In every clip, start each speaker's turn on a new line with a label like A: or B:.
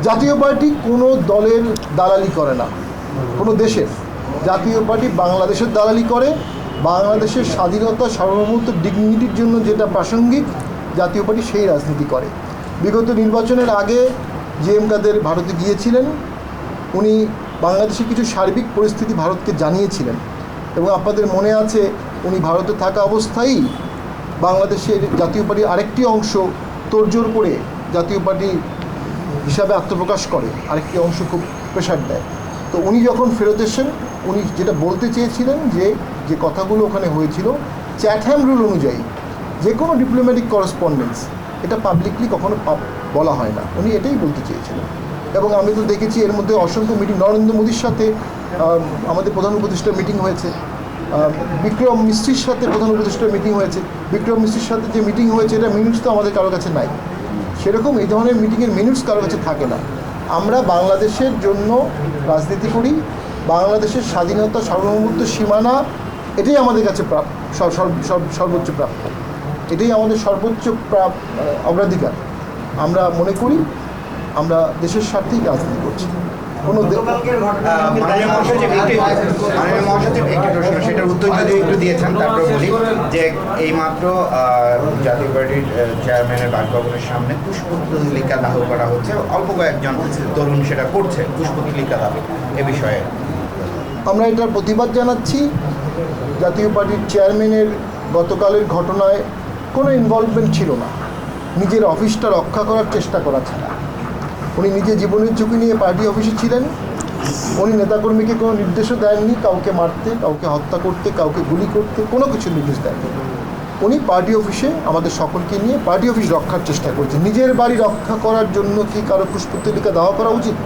A: জাতীয় পার্টি কোনো দলের দালালি করে না, কোনো দেশের। জাতীয় পার্টি বাংলাদেশের দালালি করে, বাংলাদেশের স্বাধীনতা সার্বভৌমত্ব ডিগনিটির জন্য যেটা প্রাসঙ্গিক জাতীয় পার্টি সেই রাজনীতি করে। বিগত নির্বাচনের আগে জি.এম. কাদের ভারতে গিয়েছিলেন, উনি বাংলাদেশের কিছু সার্বিক পরিস্থিতি ভারতকে জানিয়েছিলেন এবং আপনাদের মনে আছে উনি ভারতে থাকা অবস্থায়ই বাংলাদেশের জাতীয় পার্টির আরেকটি অংশ তোড়জোড় করে জাতীয় পার্টি হিসাবে আত্মপ্রকাশ করে, আরেকটি অংশ খুব প্রেশার দেয়। তো উনি যখন ফেরত এসেছেন উনি যেটা বলতে চেয়েছিলেন যে কথাগুলো ওখানে হয়েছিল চ্যাটহ্যাম রুল অনুযায়ী যে কোনো ডিপ্লোম্যাটিক করেসপন্ডেন্স এটা পাবলিকলি কখনো বলা হয় না, উনি এটাই বলতে চেয়েছিলেন। এবং আমি তো দেখেছি এর মধ্যে অসংখ্য মিটিং, নরেন্দ্র মোদীর সাথে আমাদের প্রধান উপদেষ্টার মিটিং হয়েছে, বিক্রম মিস্ত্রির সাথে প্রধান উপদেষ্টার মিটিং হয়েছে। বিক্রম মিস্ত্রির সাথে যে মিটিং হয়েছে এটা মিনিটস তো আমাদের কারোর কাছে নাই, সেরকম এই ধরনের মিটিংয়ের মিনিটস কারোর কাছে থাকে না। আমরা বাংলাদেশের জন্য রাজনীতি করি, বাংলাদেশের স্বাধীনতা সার্বভৌমত্ব সীমানা এটাই আমাদের কাছে সর্বোচ্চ প্রাপ্য, এটাই আমাদের সর্বোচ্চ অগ্রাধিকার। আমরা মনে করি আমরা দেশের স্বার্থেই রাজনীতি করছি। কোনো
B: সেটার উত্তর যদি একটু দিয়েছেন তারপর বলি যে এইমাত্র জাতীয় পার্টির চেয়ারম্যানের বাসভবনের সামনে পুষ্পতলিকা দাহ করা হচ্ছে, অল্প কয়েকজন তরুণ সেটা করছে পুষ্পতলিকা দাহ, এ বিষয়ে
A: আমরা এটার প্রতিবাদ জানাচ্ছি। জাতীয় পার্টির চেয়ারম্যানের গতকালের ঘটনায় কোনো ইনভলভমেন্ট ছিল না, নিজের অফিসটা রক্ষা করার চেষ্টা করা ছাড়া। উনি নিজে জীবনের ঝুঁকি নিয়ে পার্টি অফিসে ছিলেন, উনি নেতাকর্মীকে কোনো নির্দেশও দেননি কাউকে মারতে, কাউকে হত্যা করতে, কাউকে গুলি করতে, কোনো কিছু নির্দেশ দেননি। উনি পার্টি অফিসে আমাদের সকলকে নিয়ে পার্টি অফিস রক্ষার চেষ্টা করছেন। নিজের বাড়ি রক্ষা করার জন্য কি কারো পুষ্পতলিকা দেওয়া করা উচিত?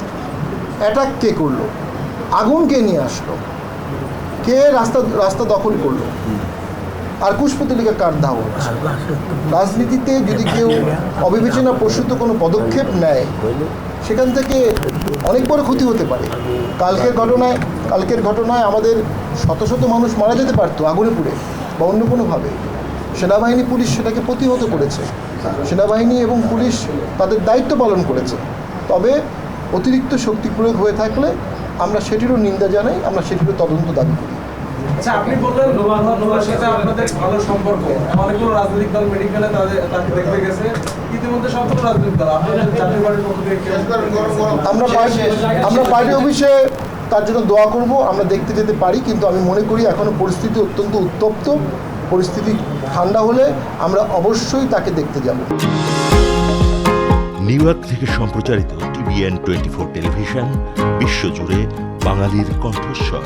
A: অ্যাটাক কে করলো? আগুন কে নিয়ে আসলো? কে রাস্তা দখল করলো? আর পুষ্পতলিকা কার দাহ হচ্ছে? রাজনীতিতে যদি কেউ অবিবেচনা প্রসূত কোনো পদক্ষেপ নেয় সেখান থেকে অনেক বড় ক্ষতি হতে পারে। কালকের ঘটনায় আমাদের শত শত মানুষ মারা যেতে পারতো আগুনে পুড়ে বা অন্য কোনোভাবে। সেনাবাহিনী পুলিশ সেটাকে প্রতিহত করেছে, সেনাবাহিনী এবং পুলিশ তাদের দায়িত্ব পালন করেছে। তবে অতিরিক্ত শক্তি প্রয়োগ হয়ে থাকলে আমরা সেটিরও নিন্দা জানাই, আমরা সেটিরও তদন্ত দাবি করি।
C: আচ্ছা, আপনি বললেন নোমার সাথে আপনাদের ভালো সম্পর্ক, অনেকগুলো রাজনৈতিক দল মেডিকেলে তাকে দেখতে গেছে, ইতিমধ্যে সবগুলো রাজনৈতিক দল আপনাদের জাতীয় পার্টির পক্ষ থেকে
A: আমরা পার্টি অফিসে তার জন্য দোয়া করব, আমরা দেখতে যেতে পারি, কিন্তু আমি মনে করি এখনও পরিস্থিতি অত্যন্ত উত্তপ্ত। পরিস্থিতি ঠান্ডা হলে আমরা অবশ্যই তাকে দেখতে যাব।
D: নিউ ইয়র্ক থেকে সম্প্রচারিত TVN 24 টেলিভিশন বিশ্বজুড়ে বাঙালির কণ্ঠস্বর।